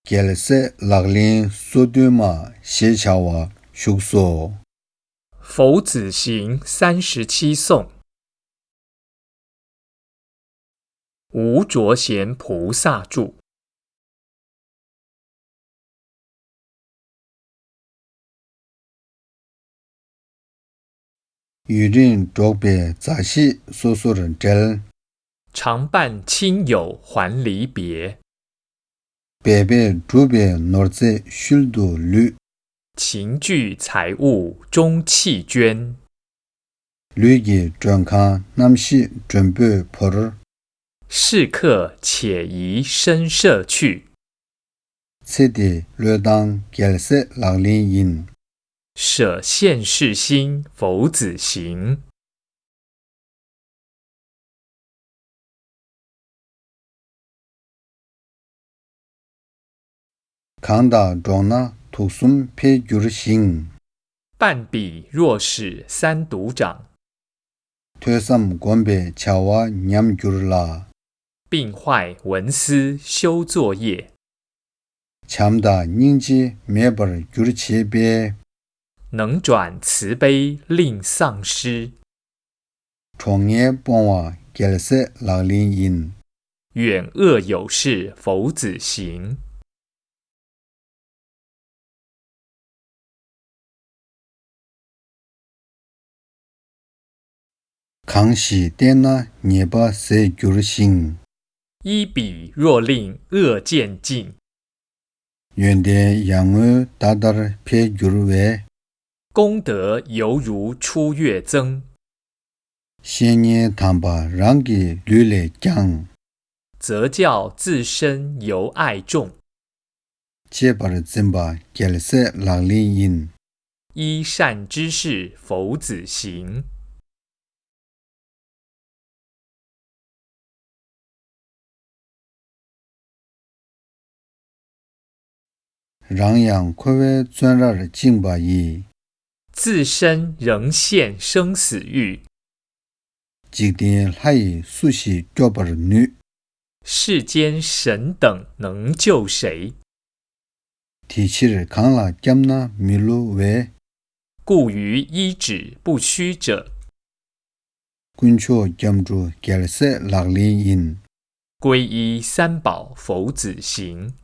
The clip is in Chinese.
gelse laglin suduma 写桥哇叔说。佛子行37颂，无着贤菩萨著。与人作别杂戏所说人真，常伴亲友还离别，别别作别脑子许多虑，情聚财物终弃捐。虑的专看南西准备破儿，是客且宜深舍去，此地略当 gelse laglin in。舍现世心佛子行。看到庄那土孙配就是行，半彼若使三独长，推三关别桥哇念就是啦，病坏文思修作业，强大人机灭不就是切别，能转慈悲令丧失，创业帮哇 gelse laglin in。远恶有事佛子行。康熙殿那捏把谁就是行，依彼若令恶渐尽，原的养儿大大配就是为，功德犹如出月增，先年谈把让给绿来讲，则教自身由爱重，切把真把 gelse laglin in。依善之事佛子行。让养快为转让经把一，自身仍现生死欲，即点还熟悉脚把女，世间神等能救谁？提起日看了讲那迷路为，故于依止不虚者，滚出讲住 gelse laglin in。皈依三宝佛子行。